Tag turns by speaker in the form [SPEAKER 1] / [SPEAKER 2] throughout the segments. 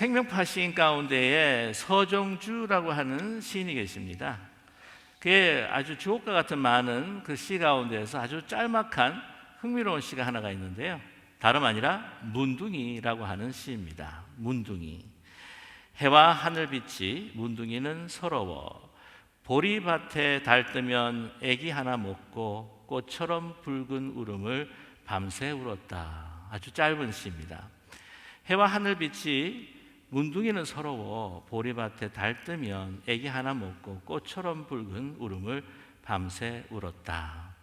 [SPEAKER 1] 생명파 시인 가운데에 서정주라고 하는 시인이 계십니다. 그의 아주 주옥과 같은 많은 그 시 가운데에서 아주 짤막한 흥미로운 시가 하나가 있는데요, 다름 아니라 문둥이라고 하는 시입니다. 문둥이. 해와 하늘빛이 문둥이는 서러워 보리밭에 달 뜨면 애기 하나 먹고 꽃처럼 붉은 울음을 밤새 울었다. 아주 짧은 시입니다. 해와 하늘빛이 문둥이는 서러워 보리밭에 달 뜨면 애기 하나 먹고 꽃처럼 붉은 울음을 밤새 울었다.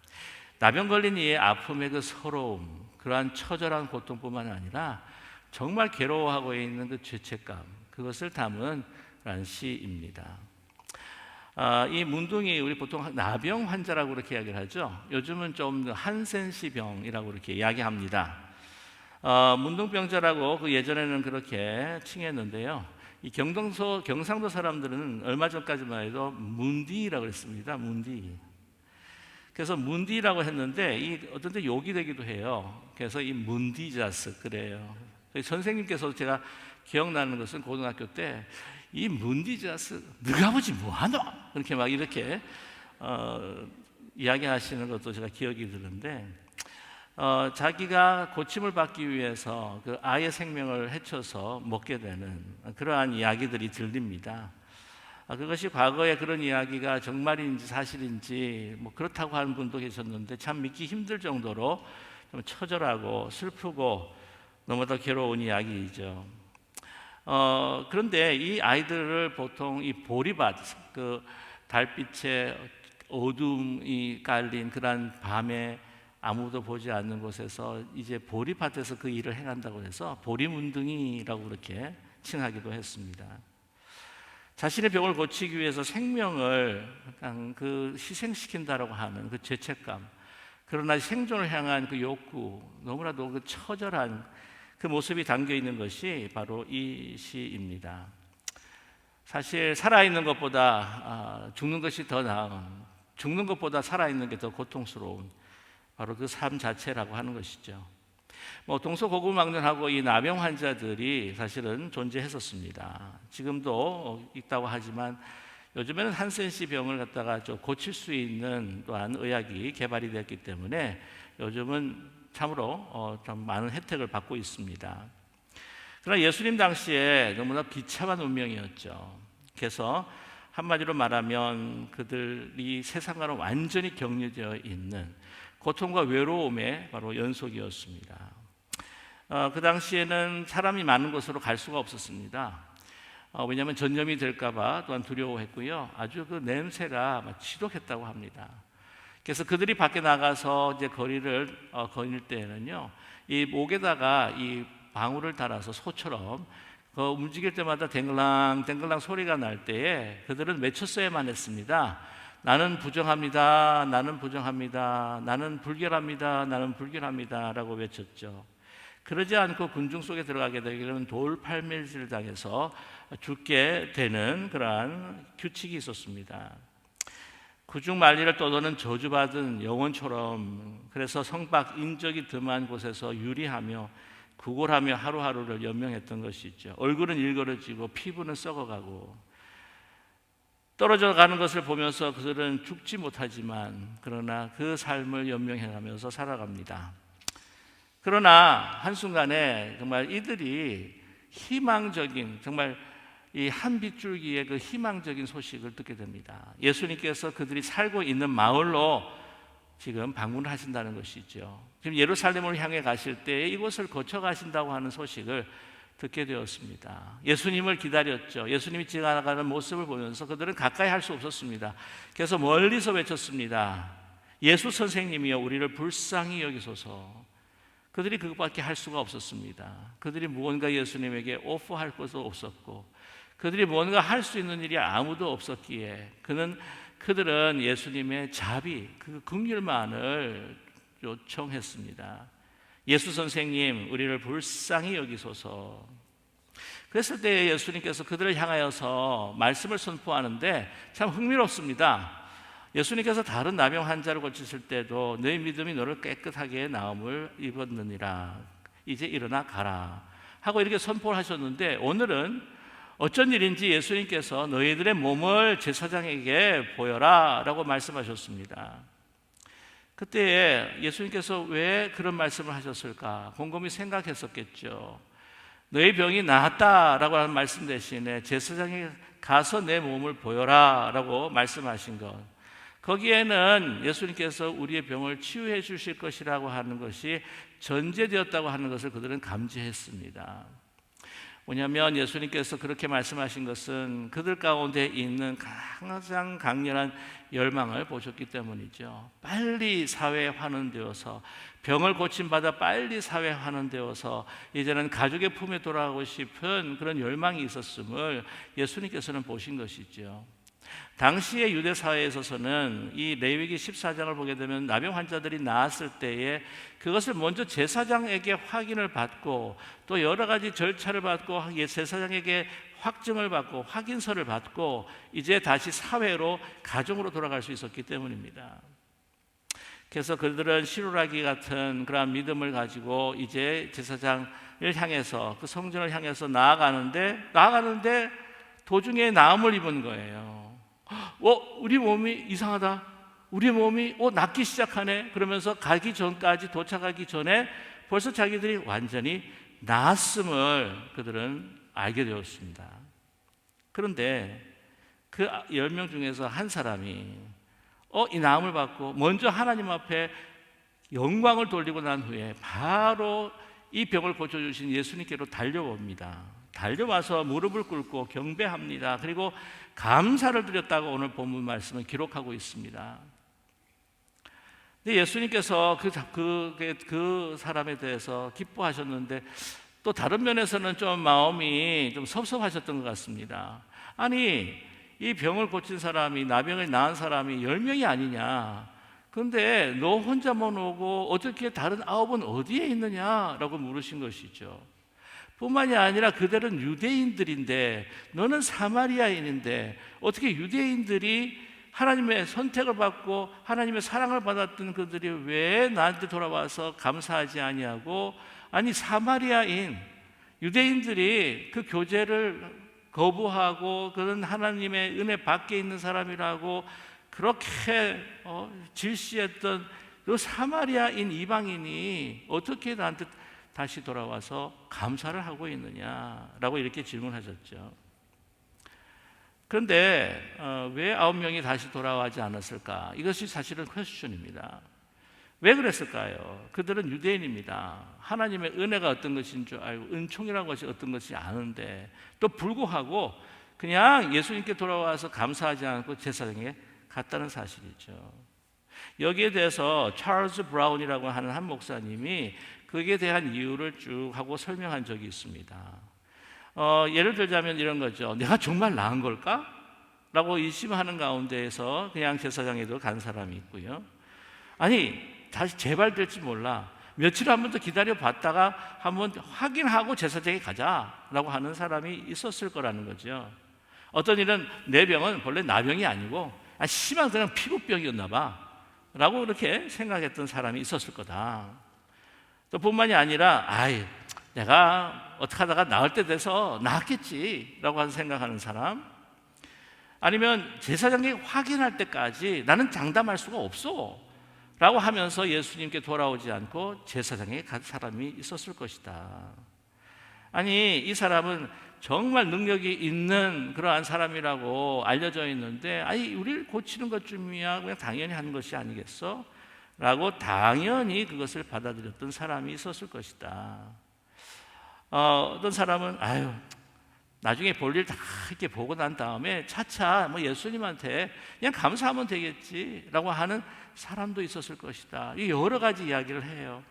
[SPEAKER 1] 나병 걸린 이의 아픔의 그 서러움, 그러한 처절한 고통뿐만 아니라 정말 괴로워하고 있는 그 죄책감, 그것을 담은 그런 시입니다. 이 문둥이, 우리 보통 나병 환자라고 그렇게 이야기를 하죠. 요즘은 좀 한센시 병이라고 이렇게 이야기합니다. 문둥병자라고 그 예전에는 그렇게 칭했는데요, 이 경상도 사람들은 얼마 전까지만 해도 문디라고 했습니다. 문디. 그래서 문디라고 했는데 이 어떤 때 욕이 되기도 해요. 그래서 이 문디자스 그래요. 선생님께서 제가 기억나는 것은 고등학교 때 이 문디자스 너가 아버지 뭐하노? 그렇게 막 이렇게 이야기하시는 것도 제가 기억이 드는데, 자기가 고침을 받기 위해서 그 아이의 생명을 해쳐서 먹게 되는 그러한 이야기들이 들립니다. 그것이 과거에 그런 이야기가 정말인지 사실인지 뭐 그렇다고 하는 분도 계셨는데 참 믿기 힘들 정도로 좀 처절하고 슬프고 너무도 괴로운 이야기이죠. 그런데 이 아이들을 보통 이 보리밭, 그 달빛에 어둠이 깔린 그런 밤에 아무도 보지 않는 곳에서 이제 보리밭에서 그 일을 행한다고 해서 보리문둥이라고 그렇게 칭하기도 했습니다. 자신의 병을 고치기 위해서 생명을 그 희생시킨다라고 하는 그 죄책감, 그러나 생존을 향한 그 욕구, 너무나도 그 처절한 그 모습이 담겨 있는 것이 바로 이 시입니다. 사실 살아있는 것보다 죽는 것이 더 나은, 죽는 것보다 살아있는 게 더 고통스러운 바로 그 삶 자체라고 하는 것이죠. 동서고금망론하고 이 나병 환자들이 사실은 존재했었습니다. 지금도 있다고 하지만 요즘에는 한센시 병을 갖다가 좀 고칠 수 있는 또한 의학이 개발이 됐기 때문에 요즘은 참으로 좀 많은 혜택을 받고 있습니다. 그러나 예수님 당시에 너무나 비참한 운명이었죠. 그래서 한마디로 말하면 그들이 세상과는 완전히 격리되어 있는 고통과 외로움의 바로 연속이었습니다. 그 당시에는 사람이 많은 곳으로 갈 수가 없었습니다. 왜냐하면 전염이 될까봐 또한 두려워했고요. 아주 그 냄새가 막 지독했다고 합니다. 그래서 그들이 밖에 나가서 이제 거리를 거닐 때에는요, 이 목에다가 이 방울을 달아서 소처럼 움직일 때마다 댕글랑 댕글랑 소리가 날 때에 그들은 외쳤어야만 했습니다. 나는 부정합니다. 나는 부정합니다. 나는 불결합니다. 나는 불결합니다. 라고 외쳤죠. 그러지 않고 군중 속에 들어가게 되면 돌팔매질을 당해서 죽게 되는 그러한 규칙이 있었습니다. 그중 만리를 떠도는 저주받은 영혼처럼, 그래서 성박 인적이 듬한 곳에서 유리하며 구골하며 하루하루를 연명했던 것이죠. 얼굴은 일그러지고 피부는 썩어가고 떨어져 가는 것을 보면서 그들은 죽지 못하지만 그러나 그 삶을 연명해가면서 살아갑니다. 그러나 한순간에 정말 이들이 희망적인, 정말 이 한 빗줄기의 그 희망적인 소식을 듣게 됩니다. 예수님께서 그들이 살고 있는 마을로 지금 방문을 하신다는 것이죠. 지금 예루살렘을 향해 가실 때 이곳을 거쳐 가신다고 하는 소식을 듣게 되었습니다. 예수님을 기다렸죠. 예수님이 지나가는 모습을 보면서 그들은 가까이 할 수 없었습니다. 그래서 멀리서 외쳤습니다. 예수 선생님이여 우리를 불쌍히 여기소서. 그들이 그것밖에 할 수가 없었습니다. 그들이 무언가 예수님에게 오퍼할 것도 없었고 그들이 뭔가 할 수 있는 일이 아무도 없었기에 그들은 예수님의 자비, 그 긍휼만을 요청했습니다. 예수 선생님, 우리를 불쌍히 여기소서. 그랬을 때 예수님께서 그들을 향하여서 말씀을 선포하는데 참 흥미롭습니다. 예수님께서 다른 나병 환자를 고치실 때도 너희 믿음이 너를 깨끗하게 나음을 입었느니라. 이제 일어나 가라 하고 이렇게 선포를 하셨는데, 오늘은 어쩐 일인지 예수님께서 너희들의 몸을 제사장에게 보여라 라고 말씀하셨습니다. 그때 예수님께서 왜 그런 말씀을 하셨을까 곰곰이 생각했었겠죠. 너희 병이 나았다라고 하는 말씀 대신에 제사장에 가서 내 몸을 보여라 라고 말씀하신 것, 거기에는 예수님께서 우리의 병을 치유해 주실 것이라고 하는 것이 전제되었다고 하는 것을 그들은 감지했습니다. 뭐냐면 예수님께서 그렇게 말씀하신 것은 그들 가운데 있는 가장 강렬한 열망을 보셨기 때문이죠. 빨리 사회에 환원되어서, 병을 고침받아 빨리 사회에 환원되어서 이제는 가족의 품에 돌아가고 싶은 그런 열망이 있었음을 예수님께서는 보신 것이죠. 당시의 유대 사회에 있어서는 이 레위기 14장을 보게 되면 나병 환자들이 나았을 때에 그것을 먼저 제사장에게 확인을 받고 또 여러 가지 절차를 받고 제사장에게 확증을 받고 확인서를 받고 이제 다시 사회로, 가정으로 돌아갈 수 있었기 때문입니다. 그래서 그들은 시루라기 같은 그러한 믿음을 가지고 이제 제사장을 향해서, 그 성전을 향해서 나아가는데 도중에 나음을 입은 거예요. 우리 몸이 이상하다, 우리 몸이 낫기 시작하네, 그러면서 도착하기 전에 벌써 자기들이 완전히 나았음을 그들은 알게 되었습니다. 그런데 그 10명 중에서 한 사람이 이 나음을 받고 먼저 하나님 앞에 영광을 돌리고 난 후에 바로 이 병을 고쳐주신 예수님께로 달려옵니다. 달려와서 무릎을 꿇고 경배합니다. 그리고 감사를 드렸다고 오늘 본문 말씀을 기록하고 있습니다. 근데 예수님께서 그 사람에 대해서 기뻐하셨는데 또 다른 면에서는 좀 마음이 좀 섭섭하셨던 것 같습니다. 아니, 이 병을 고친 사람이, 나병을 나은 사람이 10명이 아니냐, 그런데 너 혼자만 오고 어떻게 다른 9은 어디에 있느냐라고 물으신 것이죠. 뿐만이 아니라 그들은 유대인들인데 너는 사마리아인인데 어떻게 유대인들이 하나님의 선택을 받고 하나님의 사랑을 받았던 그들이 왜 나한테 돌아와서 감사하지 아니하고, 아니 사마리아인 유대인들이 그 교제를 거부하고 그런 하나님의 은혜 밖에 있는 사람이라고 그렇게 질시했던 그 사마리아인 이방인이 어떻게 나한테 다시 돌아와서 감사를 하고 있느냐라고 이렇게 질문하셨죠. 그런데 왜 9명이 다시 돌아가지 않았을까? 이것이 사실은 퀘스천입니다. 왜 그랬을까요? 그들은 유대인입니다. 하나님의 은혜가 어떤 것인 줄 알고 은총이라는 것이 어떤 것인지 아는데 또 불구하고 그냥 예수님께 돌아와서 감사하지 않고 제사장에 갔다는 사실이죠. 여기에 대해서 찰스 브라운이라고 하는 한 목사님이 그에 대한 이유를 쭉 하고 설명한 적이 있습니다. 예를 들자면 이런 거죠. 내가 정말 나은 걸까? 라고 의심하는 가운데에서 그냥 제사장에도 간 사람이 있고요. 아니, 다시 재발될지 몰라, 며칠 한 번 더 기다려 봤다가 한번 확인하고 제사장에 가자라고 하는 사람이 있었을 거라는 거죠. 어떤 일은 내 병은 본래 나병이 아니고 심한 그냥 피부병이었나 봐 라고 그렇게 생각했던 사람이 있었을 거다. 또 뿐만이 아니라 내가 어떻게 하다가 나을 때 돼서 나았겠지 라고 생각하는 사람, 아니면 제사장에게 확인할 때까지 나는 장담할 수가 없어 라고 하면서 예수님께 돌아오지 않고 제사장에 간 사람이 있었을 것이다. 아니, 이 사람은 정말 능력이 있는 그러한 사람이라고 알려져 있는데 우리를 고치는 것쯤이야 그냥 당연히 하는 것이 아니겠어? 라고 당연히 그것을 받아들였던 사람이 있었을 것이다. 어떤 사람은 나중에 볼일 다 이렇게 보고 난 다음에 차차 예수님한테 그냥 감사하면 되겠지라고 하는 사람도 있었을 것이다. 여러 가지 이야기를 해요.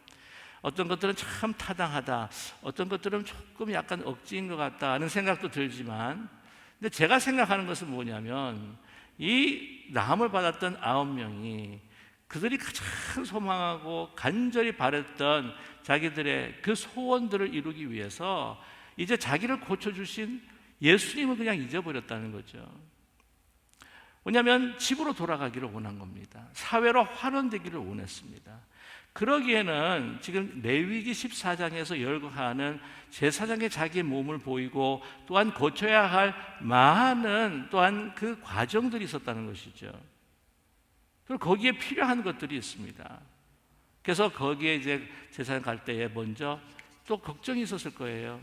[SPEAKER 1] 어떤 것들은 참 타당하다, 어떤 것들은 조금 약간 억지인 것 같다 하는 생각도 들지만, 근데 제가 생각하는 것은 뭐냐면 이 나음을 받았던 9명이 그들이 가장 소망하고 간절히 바랬던 자기들의 그 소원들을 이루기 위해서 이제 자기를 고쳐주신 예수님을 그냥 잊어버렸다는 거죠. 왜냐하면 집으로 돌아가기를 원한 겁니다. 사회로 환원되기를 원했습니다. 그러기에는 지금 레위기 14장에서 열거하는 제사장의 자기의 몸을 보이고 또한 고쳐야 할 많은 또한 그 과정들이 있었다는 것이죠. 그리고 거기에 필요한 것들이 있습니다. 그래서 거기에 이제 제사장 갈 때에 먼저 또 걱정이 있었을 거예요.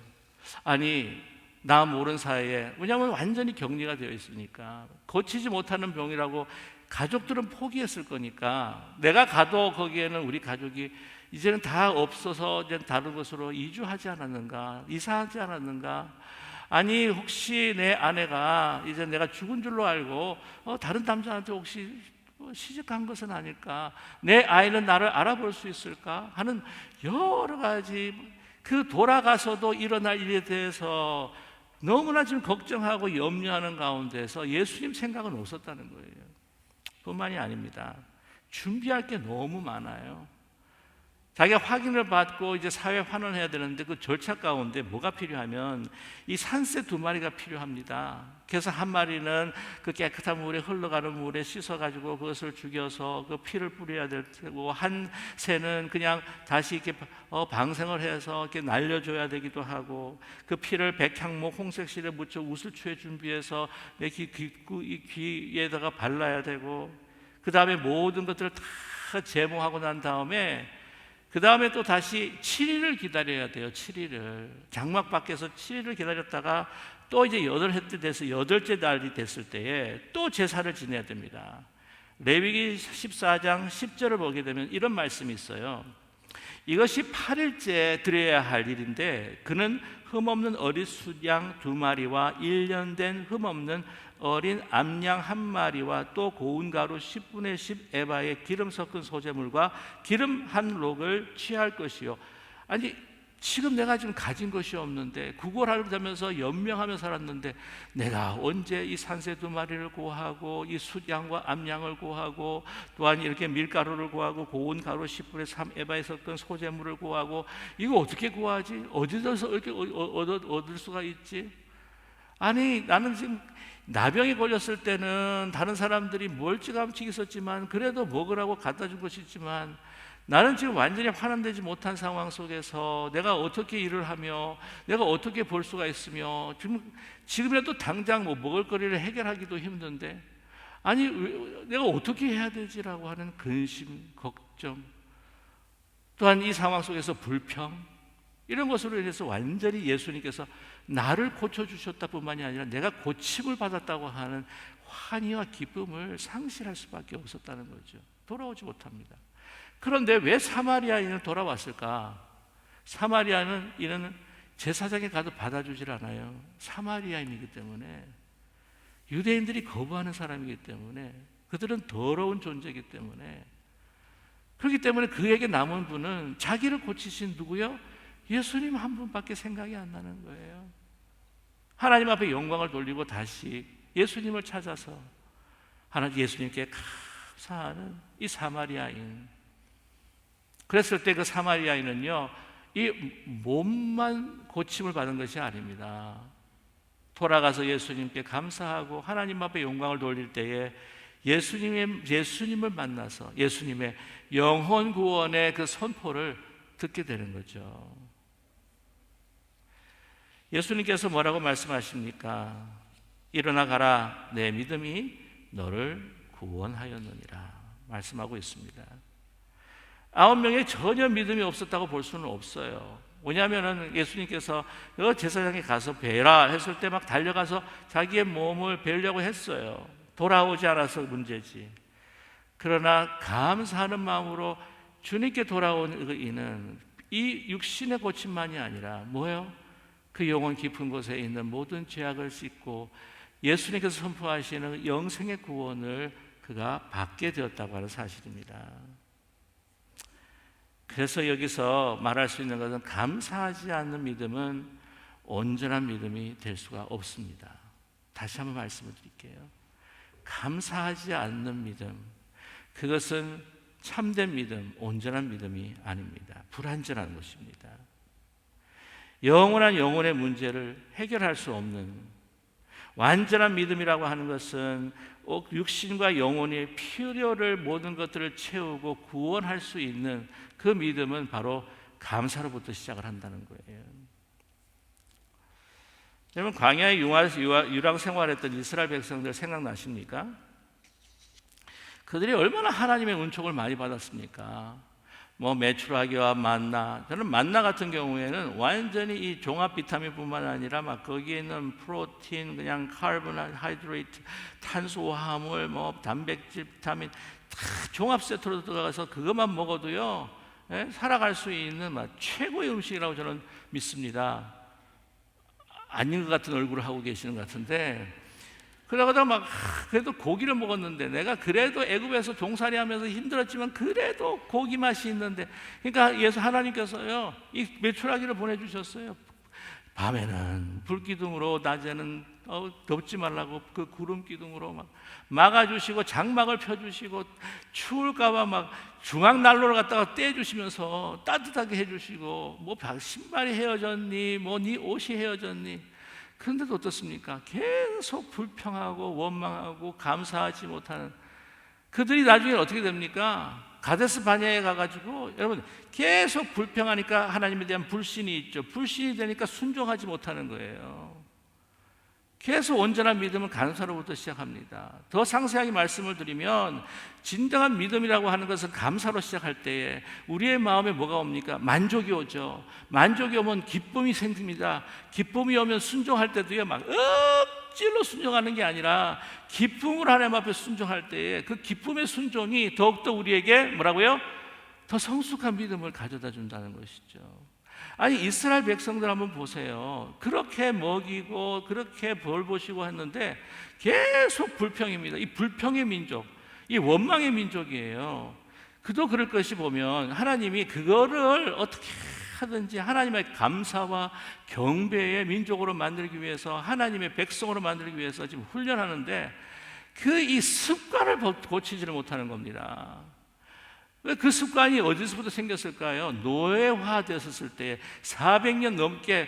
[SPEAKER 1] 아니, 나 모르는 사이에, 왜냐하면 완전히 격리가 되어 있으니까 고치지 못하는 병이라고 가족들은 포기했을 거니까 내가 가도 거기에는 우리 가족이 이제는 다 없어서 이제 다른 곳으로 이주하지 않았는가, 이사하지 않았는가, 아니 혹시 내 아내가 이제 내가 죽은 줄로 알고 다른 남자한테 혹시 시집간 것은 아닐까, 내 아이는 나를 알아볼 수 있을까 하는 여러 가지, 그 돌아가서도 일어날 일에 대해서 너무나 지금 걱정하고 염려하는 가운데서 예수님 생각은 없었다는 거예요. 뿐만이 아닙니다. 준비할 게 너무 많아요. 자기가 확인을 받고 이제 사회 환원해야 되는데 그 절차 가운데 뭐가 필요하면 이 산새 2마리가 필요합니다. 그래서 한 마리는 그 깨끗한 물에, 흘러가는 물에 씻어가지고 그것을 죽여서 그 피를 뿌려야 될 테고, 한 새는 그냥 다시 이렇게 방생을 해서 이렇게 날려줘야 되기도 하고, 그 피를 백향목 홍색실에 묻혀 우슬초에 준비해서 내 귀에다가 발라야 되고, 그 다음에 모든 것들을 다 제모하고 난 다음에 그 다음에 또 다시 7일을 기다려야 돼요. 7일을 장막 밖에서 7일을 기다렸다가 또 이제 8해 때 돼서 8째 날이 됐을 때에 또 제사를 지내야 됩니다. 레위기 14장 10절을 보게 되면 이런 말씀이 있어요. 이것이 8일째 드려야 할 일인데 그는 흠없는 어린 숫양 2마리와 1년 된 흠없는 어린 암양 1마리와 또 고운 가루 10분의 10 에바의 기름 섞은 소재물과 기름 한 록을 취할 것이요. 아니, 지금 내가 지금 가진 것이 없는데 구걸하면서 연명하며 살았는데 내가 언제 이 산새 2마리를 구하고 이 숫양과 암양을 구하고 또한 이렇게 밀가루를 구하고 고운 가루 10분의 3 에바에 섞은 소재물을 구하고 이거 어떻게 구하지? 어디서 이렇게 얻을 수가 있지? 아니, 나는 지금 나병이 걸렸을 때는 다른 사람들이 멀찌감치 있었지만 그래도 먹으라고 갖다 준 것이 있지만 나는 지금 완전히 환원되지 못한 상황 속에서 내가 어떻게 일을 하며 내가 어떻게 벌 수가 있으며 지금이라도 당장 뭐 먹을거리를 해결하기도 힘든데 아니 내가 어떻게 해야 되지라고 하는 근심, 걱정, 또한 이 상황 속에서 불평, 이런 것으로 인해서 완전히 예수님께서 나를 고쳐주셨다 뿐만이 아니라 내가 고침을 받았다고 하는 환희와 기쁨을 상실할 수밖에 없었다는 거죠. 돌아오지 못합니다. 그런데 왜 사마리아인은 돌아왔을까? 사마리아인은 제사장에 가도 받아주질 않아요. 사마리아인이기 때문에, 유대인들이 거부하는 사람이기 때문에, 그들은 더러운 존재이기 때문에, 그렇기 때문에 그에게 남은 분은 자기를 고치신 누구요? 예수님 한 분밖에 생각이 안 나는 거예요. 하나님 앞에 영광을 돌리고 다시 예수님을 찾아서 하나님 예수님께 감사하는 이 사마리아인. 그랬을 때 그 사마리아인은요, 이 몸만 고침을 받은 것이 아닙니다. 돌아가서 예수님께 감사하고 하나님 앞에 영광을 돌릴 때에 예수님을 만나서 예수님의 영혼 구원의 그 선포를 듣게 되는 거죠. 예수님께서 뭐라고 말씀하십니까? 일어나 가라, 내 믿음이 너를 구원하였느니라 말씀하고 있습니다. 9명이 전혀 믿음이 없었다고 볼 수는 없어요. 왜냐하면 예수님께서 제사장에 가서 뵈라 했을 때 막 달려가서 자기의 몸을 뵈려고 했어요. 돌아오지 않아서 문제지. 그러나 감사하는 마음으로 주님께 돌아온 이는 이 육신의 고침만이 아니라 뭐예요? 그 영혼 깊은 곳에 있는 모든 죄악을 씻고 예수님께서 선포하시는 영생의 구원을 그가 받게 되었다고 하는 사실입니다. 그래서 여기서 말할 수 있는 것은 감사하지 않는 믿음은 온전한 믿음이 될 수가 없습니다. 다시 한번 말씀을 드릴게요. 감사하지 않는 믿음, 그것은 참된 믿음, 온전한 믿음이 아닙니다. 불완전한 것입니다. 영원한 영혼의 문제를 해결할 수 없는, 완전한 믿음이라고 하는 것은 육신과 영혼의 필요를 모든 것들을 채우고 구원할 수 있는 그 믿음은 바로 감사로부터 시작을 한다는 거예요. 여러분, 광야의 유랑 생활했던 이스라엘 백성들 생각나십니까? 그들이 얼마나 하나님의 은총을 많이 받았습니까? 메추라기와 만나, 저는 만나 같은 경우에는 완전히 이 종합 비타민뿐만 아니라 막 거기에 있는 프로틴, 그냥 카보하이드레이트, 탄수화물, 단백질, 비타민 다 종합 세트로 들어가서 그것만 먹어도요, 살아갈 수 있는 최고의 음식이라고 저는 믿습니다. 아닌 것 같은 얼굴을 하고 계시는 것 같은데, 그러다가 그래도 고기를 먹었는데, 내가 그래도 애굽에서 종살이하면서 힘들었지만 그래도 고기 맛이 있는데, 그러니까 하나님께서요 이 메추라기를 보내주셨어요. 밤에는 불기둥으로, 낮에는 덥지 말라고 그 구름 기둥으로 막아주시고, 장막을 펴주시고, 추울까봐 중앙난로를 갖다가 떼주시면서 따뜻하게 해주시고, 신발이 헤어졌니, 네 옷이 헤어졌니. 그런데도 어떻습니까? 계속 불평하고 원망하고 감사하지 못하는 그들이 나중에 어떻게 됩니까? 가데스 바냐에 가가지고, 여러분, 계속 불평하니까 하나님에 대한 불신이 있죠. 불신이 되니까 순종하지 못하는 거예요. 계속 온전한 믿음은 감사로부터 시작합니다. 더 상세하게 말씀을 드리면, 진정한 믿음이라고 하는 것은 감사로 시작할 때에 우리의 마음에 뭐가 옵니까? 만족이 오죠. 만족이 오면 기쁨이 생깁니다. 기쁨이 오면 순종할 때도요, 억지로 순종하는 게 아니라 기쁨을 하나님 앞에 순종할 때에 그 기쁨의 순종이 더욱더 우리에게 뭐라고요? 더 성숙한 믿음을 가져다 준다는 것이죠. 아니, 이스라엘 백성들 한번 보세요. 그렇게 먹이고 그렇게 벌 보시고 했는데 계속 불평입니다. 이 불평의 민족, 이 원망의 민족이에요. 그도 그럴 것이 보면 하나님이 그거를 어떻게 하든지 하나님의 감사와 경배의 민족으로 만들기 위해서, 하나님의 백성으로 만들기 위해서 지금 훈련하는데, 이 습관을 고치지를 못하는 겁니다. 그 습관이 어디서부터 생겼을까요? 노예화되었을 때 400년 넘게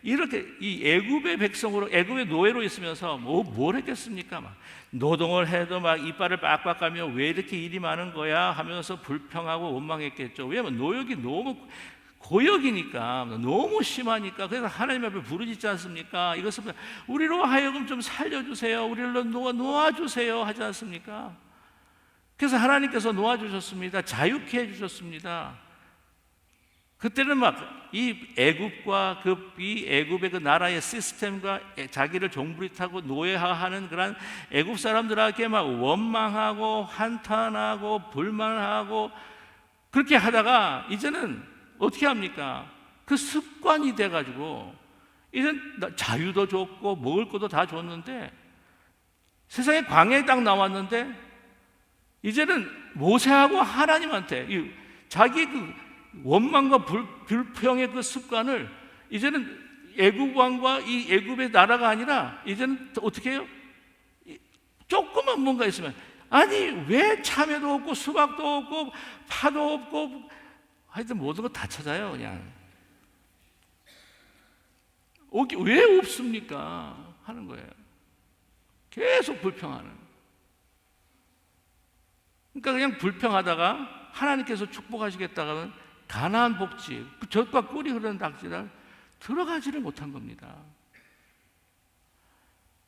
[SPEAKER 1] 이렇게 이 애굽의 백성으로, 애굽의 노예로 있으면서 뭘 했겠습니까? 노동을 해도 이빨을 빡빡 까며 왜 이렇게 일이 많은 거야 하면서 불평하고 원망했겠죠. 왜냐하면 노역이 너무 고역이니까, 너무 심하니까. 그래서 하나님 앞에 부르짖지 않습니까? 이것을 우리로 하여금 좀 살려주세요, 우리를 놓아주세요 하지 않습니까? 그래서 하나님께서 놓아주셨습니다. 자유케 해주셨습니다. 그때는 이 애굽과 이 애굽의 그 나라의 시스템과 자기를 종부리타고 노예화하는 그런 애굽 사람들에게 원망하고 한탄하고 불만하고 그렇게 하다가 이제는 어떻게 합니까? 그 습관이 돼가지고 이제는 자유도 줬고 먹을 것도 다 줬는데, 세상에 광야에 딱 나왔는데 이제는 모세하고 하나님한테 자기 그 원망과 불평의 그 습관을, 이제는 애굽 왕과 이 애굽의 나라가 아니라 이제는 어떻게 해요? 조금만 뭔가 있으면, 아니 왜 참외도 없고 수박도 없고 파도 없고 하여튼 모든 거 다 찾아요. 그냥 왜 없습니까? 하는 거예요. 계속 불평하는. 그러니까 그냥 불평하다가 하나님께서 축복하시겠다가는 가나안 복지, 그 젖과 꿀이 흐르는 낙지를 들어가지를 못한 겁니다.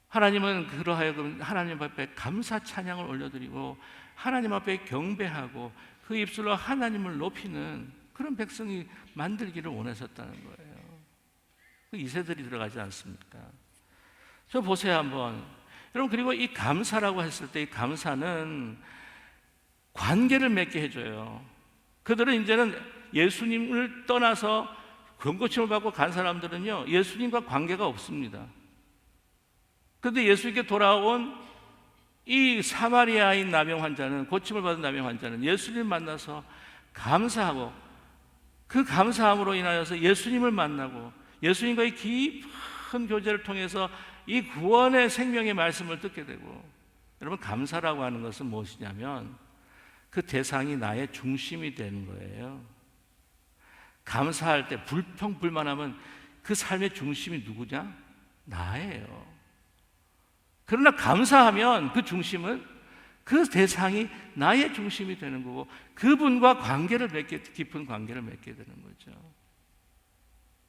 [SPEAKER 1] 하나님은 그러하여금 하나님 앞에 감사 찬양을 올려드리고 하나님 앞에 경배하고 그 입술로 하나님을 높이는 그런 백성이 만들기를 원하셨다는 거예요. 그 이세들이 들어가지 않습니까? 저 보세요 한번. 여러분, 그리고 이 감사라고 했을 때 이 감사는 관계를 맺게 해줘요. 그들은 이제는 예수님을 떠나서 권고침을 받고 간 사람들은요, 예수님과 관계가 없습니다. 그런데 예수님께 돌아온 이 사마리아인 나병 환자는, 고침을 받은 나병 환자는 예수님을 만나서 감사하고, 그 감사함으로 인하여서 예수님을 만나고 예수님과의 깊은 교제를 통해서 이 구원의 생명의 말씀을 듣게 되고. 여러분, 감사라고 하는 것은 무엇이냐면 그 대상이 나의 중심이 되는 거예요. 감사할 때 불평불만하면 그 삶의 중심이 누구냐? 나예요. 그러나 감사하면 그 중심은 그 대상이 나의 중심이 되는 거고 그분과 깊은 관계를 맺게 되는 거죠.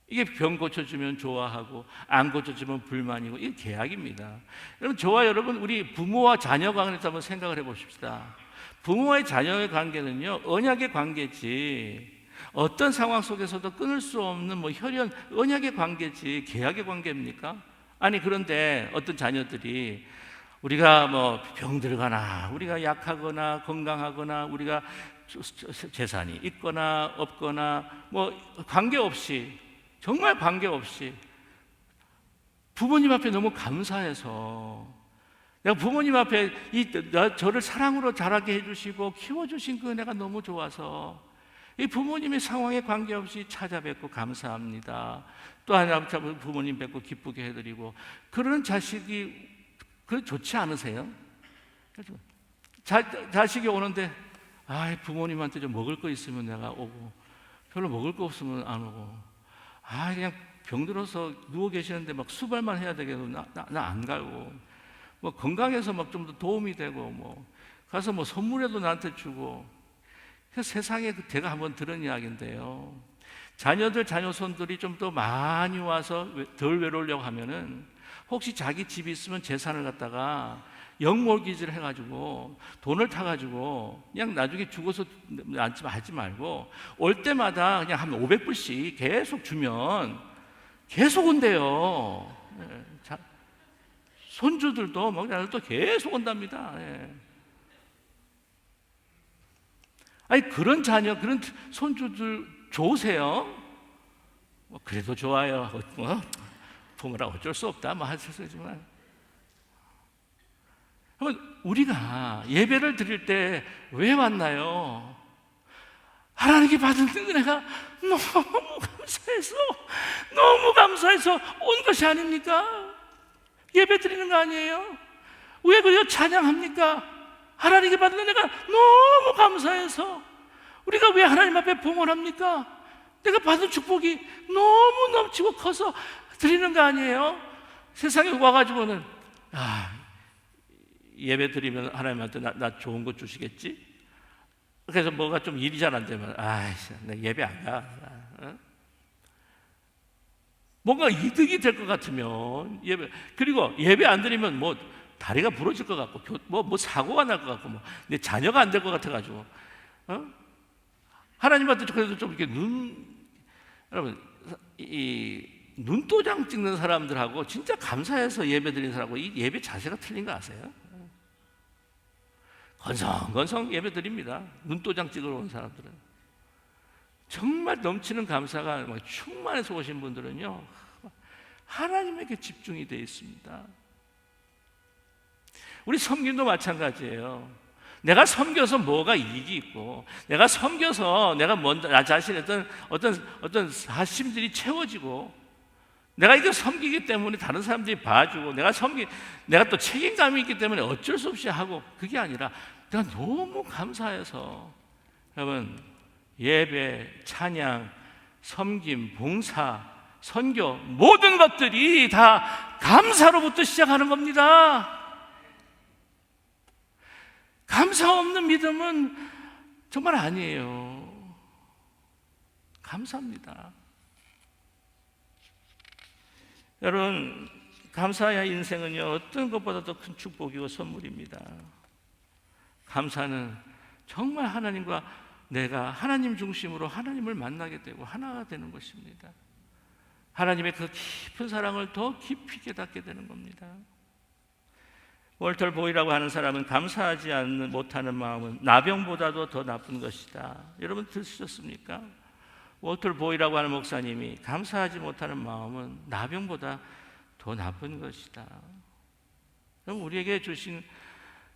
[SPEAKER 1] 이게 병 고쳐주면 좋아하고 안 고쳐주면 불만이고 이게 계약입니다. 여러분, 저와 여러분 우리 부모와 자녀 관계에서 한번 생각을 해보십시다. 부모와의 자녀의 관계는요 언약의 관계지 어떤 상황 속에서도 끊을 수 없는 혈연 언약의 관계지 계약의 관계입니까? 아니 그런데 어떤 자녀들이 우리가 병들거나 우리가 약하거나 건강하거나 우리가 재산이 있거나 없거나 관계없이 정말 관계없이 부모님 앞에 너무 감사해서 내가 부모님 앞에 저를 사랑으로 자라게 해주시고 키워주신 그 은혜가 너무 좋아서 이 부모님의 상황에 관계없이 찾아뵙고 감사합니다. 또 하나 부모님 뵙고 기쁘게 해드리고 그런 자식이 좋지 않으세요? 자식이 오는데 부모님한테 좀 먹을 거 있으면 내가 오고 별로 먹을 거 없으면 안 오고 그냥 병들어서 누워 계시는데 수발만 해야 되겠고 나 안 가고 건강해서 좀 더 도움이 되고 가서 선물해도 나한테 주고 세상에 제가 한번 들은 이야기인데요. 자녀손들이 좀 더 많이 와서 덜 외로우려고 하면은 혹시 자기 집이 있으면 재산을 갖다가 영몰기지를 해가지고 돈을 타가지고 그냥 나중에 죽어서 하지 말고 올 때마다 그냥 한 500불씩 계속 주면 계속 온대요. 손주들도 또 계속 온답니다. 아니 그런 자녀, 그런 손주들 좋으세요? 그래도 좋아요. 부모라 어쩔 수 없다 하셨지만 그러면 우리가 예배를 드릴 때 왜 왔나요? 하나님께 받은 은혜가 너무 감사해서 온 것이 아닙니까? 예배 드리는 거 아니에요? 왜 그래요? 찬양합니까? 하나님께 받은 은혜가 너무 감사해서 우리가 왜 하나님 앞에 봉헌합니까? 내가 받은 축복이 너무 넘치고 커서 드리는 거 아니에요? 세상에 와가지고는 예배 드리면 하나님한테 나 좋은 거 주시겠지? 그래서 뭐가 좀 일이 잘 안 되면 나 예배 안 가. 뭔가 이득이 될 것 같으면 그리고 예배 안 드리면 다리가 부러질 것 같고 사고가 날 것 같고 내 자녀가 안 될 것 같아가지고 하나님한테 그래도 좀 이렇게 여러분 이 눈도장 찍는 사람들하고 진짜 감사해서 예배 드리는 사람하고 이 예배 자세가 틀린 거 아세요? 건성건성 예배 드립니다. 눈도장 찍으러 온 사람들은 정말 넘치는 감사가 충만해서 오신 분들은요 하나님에게 집중이 되어 있습니다. 우리 섬김도 마찬가지예요. 내가 섬겨서 뭐가 이익이 있고 내가 섬겨서 내가 먼저 나 자신의 어떤 사심들이 채워지고 내가 이거 섬기기 때문에 다른 사람들이 봐주고 내가 또 책임감이 있기 때문에 어쩔 수 없이 하고 그게 아니라 내가 너무 감사해서 여러분 예배, 찬양, 섬김, 봉사, 선교 모든 것들이 다 감사로부터 시작하는 겁니다. 감사 없는 믿음은 정말 아니에요. 감사합니다. 여러분 감사의 인생은요 어떤 것보다도 큰 축복이고 선물입니다. 감사는 정말 하나님과 내가 하나님 중심으로 하나님을 만나게 되고 하나가 되는 것입니다. 하나님의 그 깊은 사랑을 더 깊이 깨닫게 되는 겁니다. 월터 보이라고 하는 사람은 감사하지 못하는 마음은 나병보다도 더 나쁜 것이다. 여러분 들으셨습니까? 월터 보이라고 하는 목사님이 감사하지 못하는 마음은 나병보다 더 나쁜 것이다. 여러분 우리에게 주신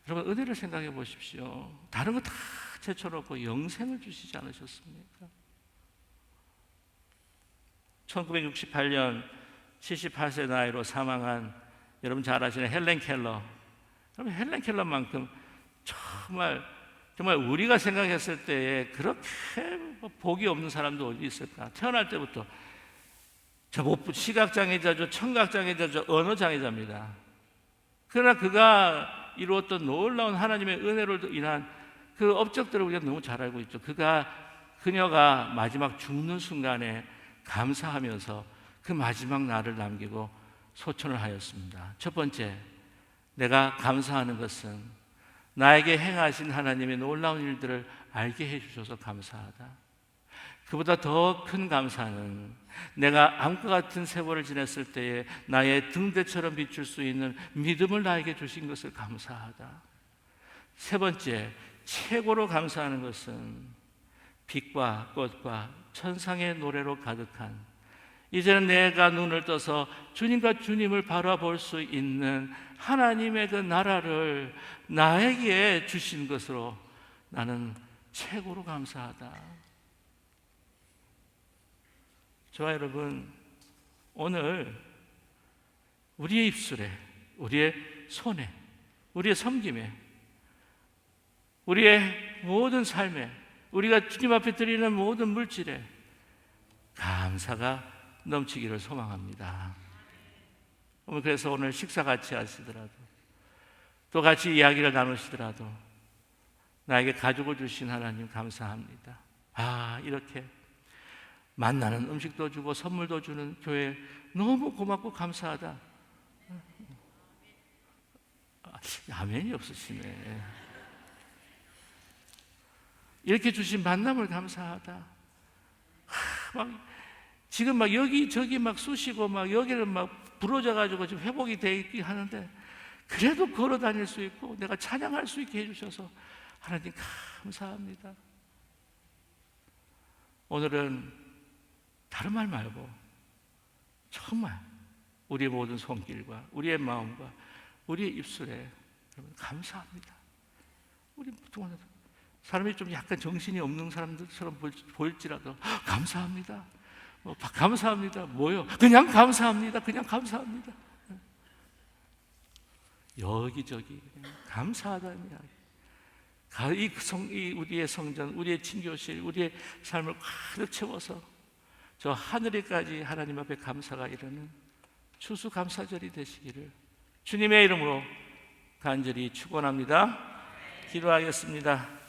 [SPEAKER 1] 여러분 은혜를 생각해 보십시오. 다른 거 다 제쳐놓고 영생을 주시지 않으셨습니까? 1968년 78세 나이로 사망한 여러분 잘 아시는 헬렌 켈러. 여러분 헬렌 켈러만큼 정말 우리가 생각했을 때에 그렇게 복이 없는 사람도 어디 있을까? 태어날 때부터 시각장애자죠, 청각장애자죠, 언어장애자입니다. 그러나 그가 이루었던 놀라운 하나님의 은혜로 인한 그 업적들을 우리가 너무 잘 알고 있죠. 그녀가 마지막 죽는 순간에 감사하면서 그 마지막 날을 남기고 소천을 하였습니다. 첫 번째, 내가 감사하는 것은 나에게 행하신 하나님의 놀라운 일들을 알게 해주셔서 감사하다. 그보다 더 큰 감사는 내가 암과 같은 세월을 지냈을 때에 나의 등대처럼 비출 수 있는 믿음을 나에게 주신 것을 감사하다. 세 번째, 최고로 감사하는 것은 빛과 꽃과 천상의 노래로 가득한, 이제는 내가 눈을 떠서 주님과 주님을 바라볼 수 있는 하나님의 그 나라를 나에게 주신 것으로 나는 최고로 감사하다. 저와 여러분, 오늘 우리의 입술에, 우리의 손에, 우리의 섬김에, 우리의 모든 삶에, 우리가 주님 앞에 드리는 모든 물질에 감사가 넘치기를 소망합니다. 그래서 오늘 식사 같이 하시더라도, 또 같이 이야기를 나누시더라도 나에게 가족을 주신 하나님 감사합니다. 이렇게 만나는 음식도 주고 선물도 주는 교회 너무 고맙고 감사하다. 아멘이 없으시네. 이렇게 주신 만남을 감사하다. 지금 여기저기 쑤시고 여기를 부러져가지고 지금 회복이 되어 있긴 하는데, 그래도 걸어 다닐 수 있고 내가 찬양할 수 있게 해주셔서 하나님 감사합니다. 오늘은 다른 말 말고 정말 우리의 모든 손길과 우리의 마음과 우리의 입술에 여러분 감사합니다. 우리 동안 사람이 좀 약간 정신이 없는 사람들처럼 보일지라도 감사합니다. 감사합니다. 뭐요? 그냥 감사합니다. 그냥 감사합니다. 여기저기 감사하다는 이야기. 이 우리의 성전, 우리의 친교실, 우리의 삶을 가득 채워서 저 하늘에까지 하나님 앞에 감사가 이르는 추수감사절이 되시기를 주님의 이름으로 간절히 축원합니다. 기도하겠습니다.